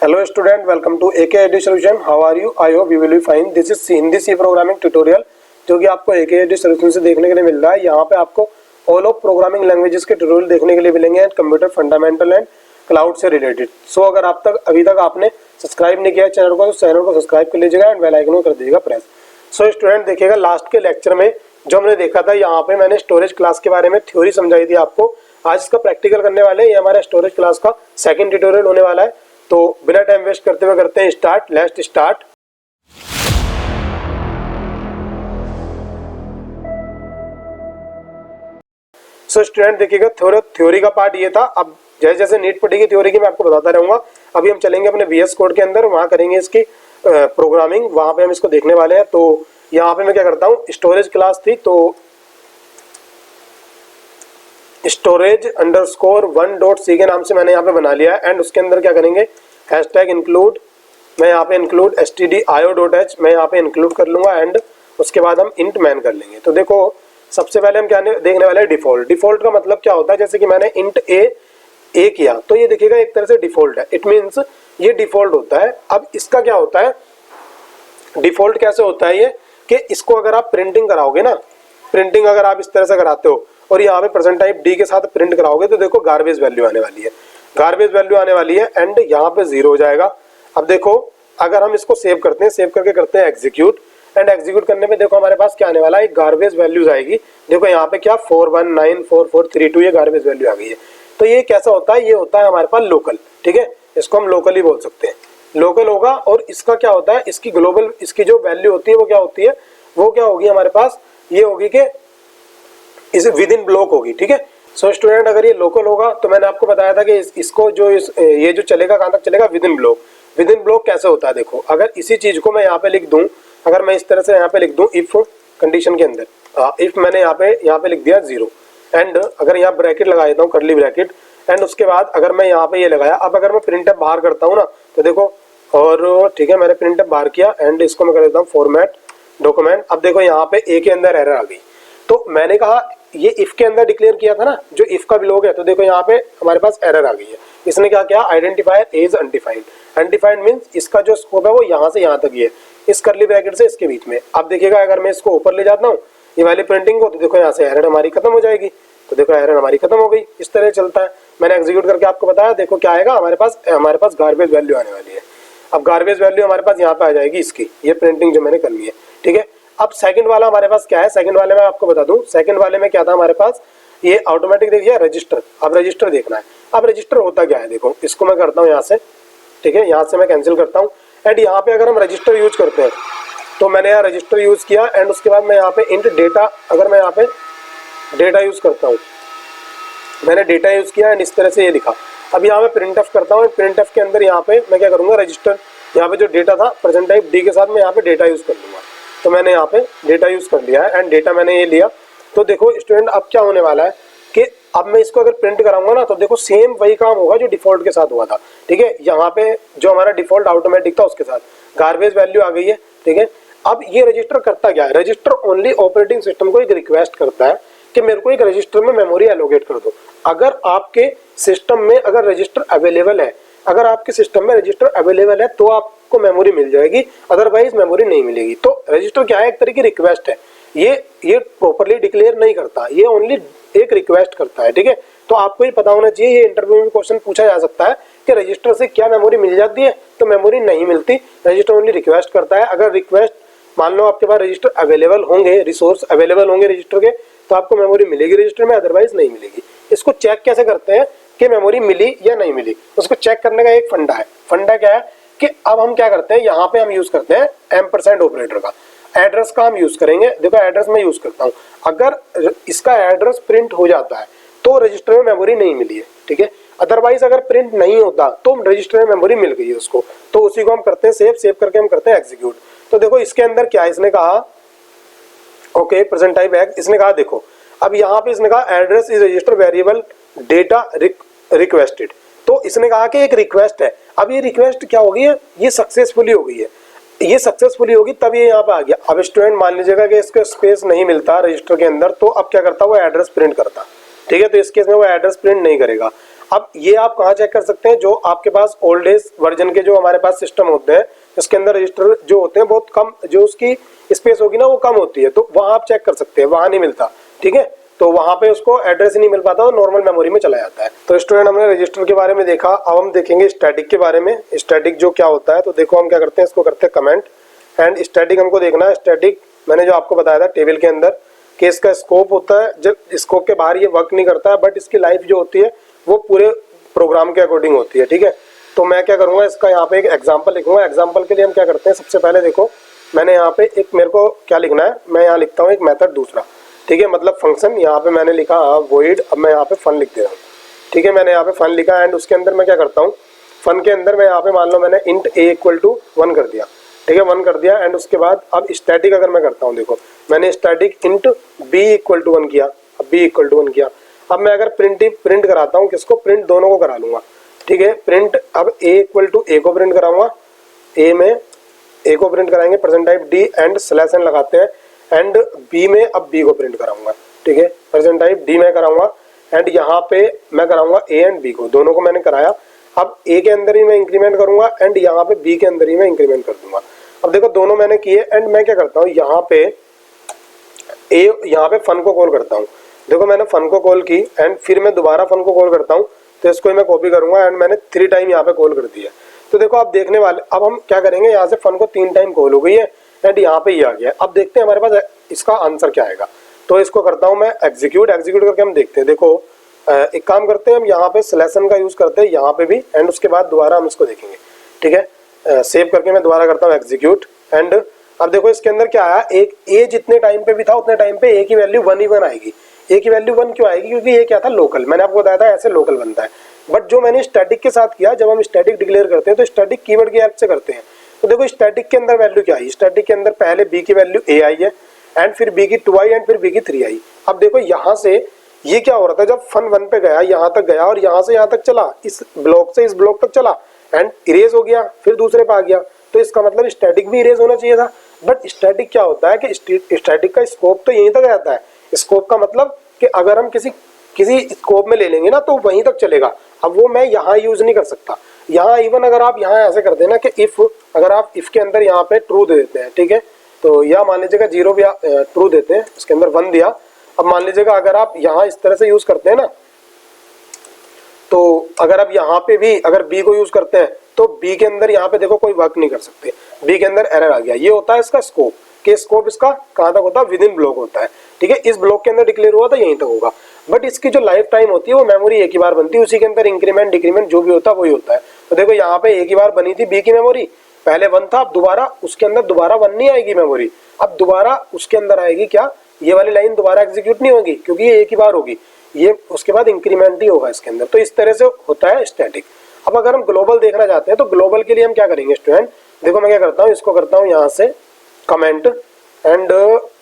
Hello student, welcome to AK Edu Solution. How are you? I hope you will be fine. This is Hindi C programming tutorial जो कि आपको AK Edu Solution से देखने के लिए मिल रहा है। यहाँ पे आपको ऑल ऑफ प्रोग्रामिंग लैंग्वेजेस के ट्यूटोरियल देखने के लिए मिलेंगे and computer fundamental and cloud से रिलेटेड। सो अगर अभी तक आपने सब्सक्राइब नहीं किया चैनल को तो चैनल को सब्सक्राइब कर लीजिएगा एंड बेल आइकन को कर दीजिएगा प्रेस। सो स्टूडेंट देखिएगा लास्ट के लेक्चर में जो हमने देखा था यहाँ पे मैंने स्टोरेज क्लास के बारे में थ्योरी समझाई थी आपको। आज इसका प्रैक्टिकल करने वाले हैं। ये हमारा स्टोरेज क्लास का सेकंड ट्यूटोरियल होने वाला है। तो बिना टाइम वेस्ट करते हुए करते हैं start. Let's start. So student देखिएगा थ्योरी का पार्ट ये था। अब जैसे जैसे नीट पड़ेगी थ्योरी की मैं आपको बताता रहूंगा। अभी हम चलेंगे अपने VS कोड के अंदर, वहां करेंगे इसकी प्रोग्रामिंग, वहां पे हम इसको देखने वाले हैं। तो यहाँ पे मैं क्या करता हूँ, स्टोरेज क्लास थी तो स्टोरेज अंडरस्कोर 1.c के नाम से मैंने यहाँ पे बना लिया है। एंड उसके अंदर क्या करेंगे, हैशटैग इंक्लूड, मैं यहाँ पे इंक्लूड stdio.h मैं यहाँ पे इंक्लूड कर लूंगा एंड उसके बाद हम इंट मैन कर लेंगे। तो देखो सबसे पहले हम क्या देखने वाले हैं, डिफॉल्ट। डिफॉल्ट का मतलब क्या होता है, जैसे कि मैंने इंट ए किया तो ये देखिएगा एक तरह से डिफॉल्ट है। इट मीन्स ये डिफॉल्ट होता है। अब इसका क्या होता है, डिफॉल्ट कैसे होता है ये कि इसको अगर आप प्रिंटिंग कराओगे ना, प्रिंटिंग अगर आप इस तरह से कराते हो और यहाँ पे परसेंट टाइप डी के साथ प्रिंट कराओगे तो देखो गार्बेज वैल्यू आने वाली है, गार्बेज वैल्यू आने वाली है एंड यहाँ पे 0 हो जाएगा। अब देखो अगर हम इसको सेव करते हैं, सेव करके करते हैं एग्जीक्यूट एंड एग्जीक्यूट करने में देखो हमारे पास क्या आने वाला है, एक गार्बेज वैल्यूज आएगी। देखो यहाँ पे क्या 419443 ये गार्बेज वैल्यू आ गई है। तो ये कैसा होता है, ये होता है हमारे पास लोकल। ठीक है, इसको हम लोकल ही बोल सकते हैं, लोकल होगा। और इसका क्या होता है, इसकी ग्लोबल इसकी जो वैल्यू होती है वो क्या होती है, वो क्या होगी हमारे पास, ये होगी कि इसे विद इन ब्लॉक होगी। ठीक है। सो स्टूडेंट अगर ये लोकल होगा तो मैंने आपको बताया था कि इसको जो ये जो चलेगा कहाँ तक चलेगा, with in block. With in block कैसे होता है, देखो अगर इसी चीज को मैं यहाँ पे लिख दूं, अगर मैं इस तरह से यहाँ पे लिख दूं इफ कंडीशन के अंदर, इफ मैंने यहाँ पे लिख दिया 0 एंड अगर यहाँ ब्रैकेट लगा देता हूँ, करली ब्रैकेट एंड उसके बाद अगर मैं यहाँ पे ये लगाया, अब अगर मैं प्रिंट बाहर करता हूँ ना तो देखो, और ठीक है मैंने प्रिंट बाहर किया एंड इसको मैं कर देता हूँ फॉर्मेट डॉक्यूमेंट। अब देखो यहाँ पे ए के अंदर एरर आ गई। तो मैंने कहा ये इफ के अंदर डिक्लेयर किया था ना, जो इफ का ब्लॉक है, तो देखो यहाँ पे हमारे पास एरर आ गई है। इसने क्या किया, identifier is undefined. Undefined means इसका जो स्कोप है वो यहाँ से यहाँ तक ही है, इस करली ब्रैकेट से इसके बीच में। अब देखिएगा अगर मैं इसको ऊपर ले जाता हूँ ये वाली प्रिंटिंग को, तो देखो यहाँ से एरर हमारी खत्म हो जाएगी। तो देखो एरर हमारी खत्म हो गई। इस तरह चलता है। मैंने एग्जीक्यूट करके आपको बताया, देखो क्या आएगा हमारे पास गार्बेज वैल्यू आने वाली है। अब गार्बेज वैल्यू हमारे पास यहाँ पे आ जाएगी इसकी, ये प्रिंटिंग जो मैंने करनी है। ठीक है। अब सेकंड वाला हमारे पास क्या है, सेकंड वाले में आपको बता दूं, सेकंड वाले में क्या था हमारे पास, ये ऑटोमेटिक देखिए रजिस्टर। अब रजिस्टर देखना है। अब रजिस्टर होता क्या है, देखो इसको मैं करता हूँ यहाँ से, ठीक है, यहाँ से मैं कैंसिल करता हूँ एंड यहाँ पे अगर हम रजिस्टर यूज करते हैं तो मैंने यहाँ रजिस्टर यूज किया एंड उसके बाद मैं यहाँ पे इंट डेटा, अगर मैं यहाँ पे डेटा यूज करता हूँ, मैंने डेटा यूज किया एंड इस तरह से ये लिखा। अब यहाँ पे प्रिंट एफ करता हूँ, प्रिंट एफ के अंदर यहाँ पे मैं क्या करूंगा, रजिस्टर यहाँ पे जो डेटा था प्रेजेंट टाइप डी के साथ मैं यहाँ पे डेटा यूज कर लूंगा। तो मैंने यहाँ पे डेटा यूज कर लिया है एंड डेटा मैंने ये लिया। तो देखो स्टूडेंट अब क्या होने वाला है कि अब मैं इसको अगर प्रिंट कराऊंगा ना तो देखो सेम वही काम होगा जो डिफॉल्ट के साथ हुआ था। ठीक है, यहाँ पे जो हमारा डिफॉल्ट ऑटोमेटिक था उसके साथ गार्बेज वैल्यू आ गई है। ठीक है। अब ये रजिस्टर करता क्या है, रजिस्टर ओनली ऑपरेटिंग सिस्टम को एक रिक्वेस्ट करता है कि मेरे को एक रजिस्टर में मेमोरी एलोकेट कर दो। अगर आपके सिस्टम में अगर रजिस्टर अवेलेबल है, अगर आपके सिस्टम में रजिस्टर अवेलेबल है तो आपको मेमोरी मिल जाएगी, अदरवाइज मेमोरी नहीं मिलेगी। तो रजिस्टर क्या है, एक तरह की रिक्वेस्ट है। ये प्रॉपरली डिक्लेयर नहीं करता, ये ओनली एक रिक्वेस्ट करता है। ठीक है। तो आपको ये पता होना चाहिए, ये इंटरव्यू में क्वेश्चन पूछा जा सकता है कि रजिस्टर से क्या मेमोरी मिल जाती है, तो मेमोरी नहीं मिलती। रजिस्टर ओनली रिक्वेस्ट करता है। अगर रिक्वेस्ट मान लो आपके पास रजिस्टर अवेलेबल होंगे, रिसोर्स अवेलेबल होंगे रजिस्टर के, तो आपको मेमोरी मिलेगी रजिस्टर में, अदरवाइज नहीं मिलेगी। इसको चेक कैसे करते हैं कि मेमोरी मिली या नहीं मिली, उसको चेक करने का एक फंडा है। फंडा क्या है कि अब हम क्या करते हैं, यहाँ पे हम यूज करते हैं एम्परसेंड ऑपरेटर का, एड्रेस का हम यूज करेंगे। देखो एड्रेस में यूज करता हूँ, अगर इसका एड्रेस प्रिंट हो जाता है तो रजिस्टर में मेमोरी नहीं मिली है। ठीक है। अदरवाइज अगर प्रिंट नहीं होता तो रजिस्टर में मेमोरी मिल गई है उसको, तो उसी को हम करते हैं सेव, सेव करके हम करते हैं एग्जीक्यूट। तो देखो इसके अंदर क्या है, इसने कहा ओके प्रेजेंट टाइप एग, इसने कहा देखो अब यहाँ पे इसने कहा address is register variable data requested. तो इसने कहा कि एक रिक्वेस्ट है। अब ये रिक्वेस्ट क्या हो गई है, ये सक्सेसफुली हो गई है, ये सक्सेसफुली होगी तब ये यहाँ पे आ गया। अब स्टूडेंट मान लीजिएगा कि इसको स्पेस नहीं मिलता रजिस्टर के अंदर, तो अब क्या करता, वो एड्रेस प्रिंट करता। ठीक है। तो इस केस में वो एड्रेस प्रिंट नहीं करेगा। अब ये आप कहाँ चेक कर सकते हैं, जो आपके पास ओल्ड एज वर्जन के जो हमारे पास सिस्टम होते हैं इसके अंदर रजिस्टर जो होते हैं बहुत कम, जो उसकी स्पेस होगी ना वो कम होती है, तो वहाँ आप चेक कर सकते हैं, वहाँ नहीं मिलता, ठीक है। तो वहाँ पे उसको एड्रेस ही नहीं मिल पाता और नॉर्मल मेमोरी में चला जाता है। तो स्टूडेंट हमने रजिस्टर के बारे में देखा, अब हम देखेंगे स्टैटिक के बारे में। स्टैटिक जो क्या होता है, तो देखो हम क्या करते हैं, इसको करते हैं कमेंट एंड स्टैटिक हमको देखना है। स्टैटिक मैंने जो आपको बताया था टेबल के अंदर कि इसका स्कोप होता है, जब स्कोप के बाहर ये वर्क नहीं करता है, बट इसकी लाइफ जो होती है वो पूरे प्रोग्राम के अकॉर्डिंग होती है, ठीक है। तो मैं क्या करूँगा, इसका यहाँ पे एक एग्जाम्पल लिखूंगा। एग्जाम्पल के लिए हम क्या करते हैं, सबसे पहले देखो मैंने यहाँ पे एक, मेरे को क्या लिखना है, मैं यहाँ लिखता हूँ एक मेथड दूसरा, ठीक है, मतलब फंक्शन। यहाँ पे मैंने लिखा वॉइड, अब मैं यहाँ पे फन लिख दे रहा हूँ, ठीक है। मैंने यहाँ पे फन लिखा एंड उसके अंदर मैं क्या करता हूँ, फन के अंदर मैं यहाँ पे मान लो मैंने इंट a इक्वल टू 1 कर दिया, ठीक है, 1 कर दिया। एंड उसके बाद अब स्टैटिक अगर मैं करता हूँ, देखो मैंने static int b equal to 1 किया, अब b इक्वल टू 1 किया। अब मैं अगर प्रिंट कराता हूँ, किसको, प्रिंट दोनों को करा लूंगा, ठीक है। प्रिंट अब a इक्वल टू a को प्रिंट कराऊंगा, a में a को प्रिंट कराएंगे percent type d and slash n लगाते हैं, एंड b में अब b को प्रिंट कराऊंगा, ठीक है, परसेंट टाइप d में कराऊंगा। एंड यहाँ पे मैं कराऊंगा a एंड b को, दोनों को मैंने कराया। अब a के अंदर ही मैं इंक्रीमेंट करूंगा एंड यहाँ पे b के अंदर ही मैं इंक्रीमेंट कर दूंगा। अब देखो दोनों मैंने किए एंड मैं क्या करता हूँ, यहाँ पे फन को कॉल करता हूँ। देखो मैंने फन को कॉल की एंड फिर मैं दोबारा फन को कॉल करता हूँ, तो इसको मैं कॉपी करूंगा एंड मैंने 3 टाइम यहाँ पे कॉल कर दिया। तो देखो आप देखने वाले, अब हम क्या करेंगे, यहाँ से फन को 3 टाइम कॉल हो गई है एंड यहाँ पे ये आ गया है। अब देखते हैं हमारे पास इसका आंसर क्या आएगा। तो इसको करता हूँ मैं एग्जीक्यूट करके हम देखते हैं। देखो एक काम करते हैं, हम यहाँ पे स्लेशन का यूज करते हैं यहाँ पे भी, एंड उसके बाद दोबारा हम इसको देखेंगे, ठीक है। सेव करके मैं दोबारा करता हूँ एग्जीक्यूट एंड अब देखो इसके अंदर क्या आया, एक ए जितने टाइम पे भी था उतने टाइम पे ए की वैल्यू 1 ही 1 आएगी। ए की वैल्यू 1 क्यों आएगी, क्योंकि ये क्या था, लोकल। मैंने आपको बताया था ऐसे लोकल बनता है। बट जो मैंने स्टैटिक के साथ किया, जब हम स्टैटिक डिक्लेयर करते हैं तो स्टैटिक कीवर्ड की हेल्प से करते हैं। तो देखो स्टैटिक के अंदर वैल्यू क्या आई, स्टैटिक के अंदर पहले बी की वैल्यू ए आई है एंड फिर बी की 2 आई एंड फिर बी की 3 आई। अब देखो यहाँ से ये क्या हो रहा था, जब फन 1 पे गया यहाँ तक गया और यहाँ से यहाँ तक चला, इस ब्लॉक से इस ब्लॉक तक चला एंड इरेज हो गया, फिर दूसरे पे आ गया। तो इसका मतलब स्टैटिक भी इरेज होना चाहिए था। बट स्टैटिक क्या होता है कि स्टैटिक का स्कोप तो यहीं तक रहता है। स्कोप का मतलब कि अगर हम किसी स्कोप में ले लेंगे ना तो वहीं तक चलेगा। अब वो मैं यहाँ यूज नहीं कर सकता। यहाँ इवन अगर आप यहाँ ऐसे कर देना कि इफ, अगर आप इफ के अंदर यहाँ पे ट्रू दे देते हैं, ठीक है, तो या मान लीजिएगा 0 भी ट्रू देते हैं, इसके अंदर 1 दिया। अब मान लीजिएगा अगर आप यहाँ इस तरह से यूज करते हैं ना, तो अगर आप यहाँ पे भी अगर बी को यूज करते हैं तो बी के अंदर यहाँ पे देखो कोई वर्क नहीं कर सकते, बी के अंदर एरर आ गया। ये होता है इसका स्कोप, कि स्कोप इसका कहाँ तक होता है, विद इन ब्लॉक होता है, ठीक है। इस ब्लॉक के अंदर डिक्लेयर हुआ था यहीं तक होगा। बट इसकी जो लाइफ टाइम होती है वो मेमोरी एक ही बार बनती है, उसी के अंदर इंक्रीमेंट डिक्रीमेंट जो भी होता है वही होता है। तो देखो यहाँ पे एक ही बार बनी थी बी की मेमोरी, पहले 1 था, अब दोबारा उसके अंदर दोबारा 1 नहीं आएगी मेमोरी, अब दोबारा उसके अंदर आएगी क्या, ये वाली लाइन दोबारा एग्जीक्यूट नहीं होगी क्योंकि ये एक ही बार होगी, ये उसके बाद इंक्रीमेंट ही होगा इसके अंदर। तो इस तरह से होता है स्टैटिक। अब अगर हम ग्लोबल देखना चाहते हैं तो ग्लोबल के लिए हम क्या करेंगे स्टूडेंट, देखो मैं क्या करता हूँ, इसको करता हूँ यहाँ से कमेंट एंड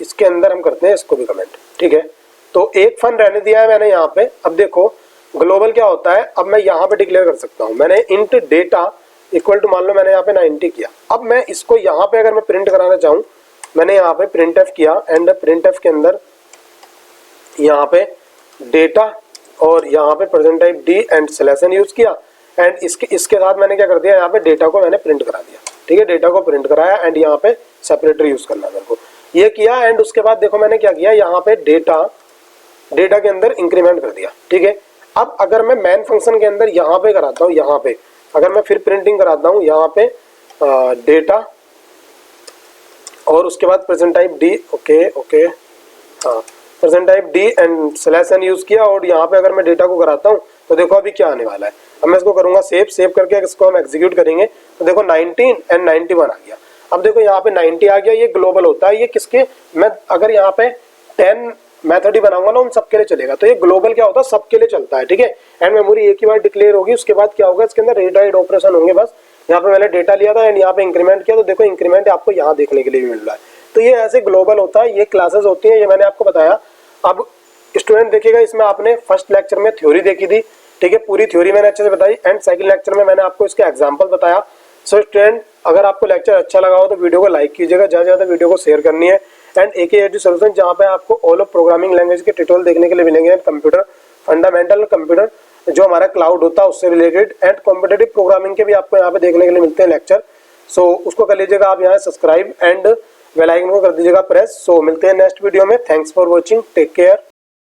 इसके अंदर हम करते हैं इसको भी कमेंट, ठीक है। तो एक फन रहने दिया है मैंने यहाँ पे। अब देखो ग्लोबल क्या होता है, अब मैं यहाँ पे डिक्लेयर कर सकता हूँ, मैंने इंट डेटा इक्वल टू मान लो मैंने यहाँ पे 90 किया। अब मैं इसको यहाँ पे अगर मैं प्रिंट कराना चाहूँ, मैंने यहाँ पे प्रिंट एफ किया एंड प्रिंट एफ के अंदर यहाँ पे डेटा और यहाँ पे percent type D and slash n use किया एंड इसके साथ मैंने क्या कर दिया, यहाँ पे डेटा को मैंने प्रिंट करा दिया, ठीक है। डेटा को प्रिंट कराया एंड यहाँ पे सेपरेटर यूज करना मेरे को, ये किया। एंड उसके बाद देखो मैंने क्या किया, यहाँ पे डेटा के अंदर इंक्रीमेंट कर दिया, ठीक है। अब अगर मैं मेन फंक्शन के अंदर यहाँ पे कराता हूँ, यहाँ पे अगर मैं फिर प्रिंटिंग कराता हूँ, यहाँ पे डेटा और उसके बाद प्रेजेंट टाइप डी, ओके हाँ, present type D and slash n use किया और यहाँ पे अगर मैं डेटा को कराता हूँ तो देखो अभी क्या आने वाला है। अब मैं इसको करूंगा सेव करके इसको हम एग्जीक्यूट करेंगे तो देखो 19 एंड 91 आ गया। अब देखो यहाँ पे 90 आ गया, ये ग्लोबल होता है, ये किसके, मैं अगर यहाँ पे 10 मेथड ही बनाऊंगा ना उन सबके लिए चलेगा। तो ये ग्लोबल क्या होता है, सबके लिए चलता है, ठीक है। एंड मेमोरी एक ही बार डिक्लेयर होगी, उसके बाद क्या होगा, इसके अंदर रीड राइट ऑपरेशन होंगे। बस यहाँ पे मैंने डेटा लिया था एंड यहाँ पे इंक्रीमेंट किया, तो देखो इंक्रीमेंट आपको यहाँ देखने के लिए भी मिल रहा है। तो ये ऐसे ग्लोबल होता है, ये क्लासेस होती है, ये मैंने आपको बताया। अब स्टूडेंट देखिएगा, इसमें आपने फर्स्ट लेक्चर में थ्योरी देखी थी, ठीक है, पूरी थ्योरी मैंने अच्छे से बताई एंड सेकंड लेक्चर में मैंने आपको इसके एग्जांपल बताया। सो स्टूडेंट अगर आपको लेक्चर अच्छा लगा हो तो वीडियो को लाइक कीजिएगा, ज़्यादा से ज़्यादा वीडियो को शेयर करनी है। एंड AK सोल्यूशन जहाँ पे आपको ऑल ऑफ प्रोग्रामिंग लैंग्वेज के ट्यूटोरियल देखने के लिए मिलेंगे, कंप्यूटर फंडामेंटल, कंप्यूटर जो हमारा क्लाउड होता है उससे रिलेटेड, एंड कॉम्पिटेटिव प्रोग्रामिंग के भी आपको यहाँ पे देखने के लिए मिलते हैं लेक्चर। सो उसको कर लीजिएगा आप यहाँ सब्सक्राइब एंड बेल आइकन को कर दीजिएगा प्रेस। सो मिलते हैं नेक्स्ट वीडियो में। Thanks for watching, take care.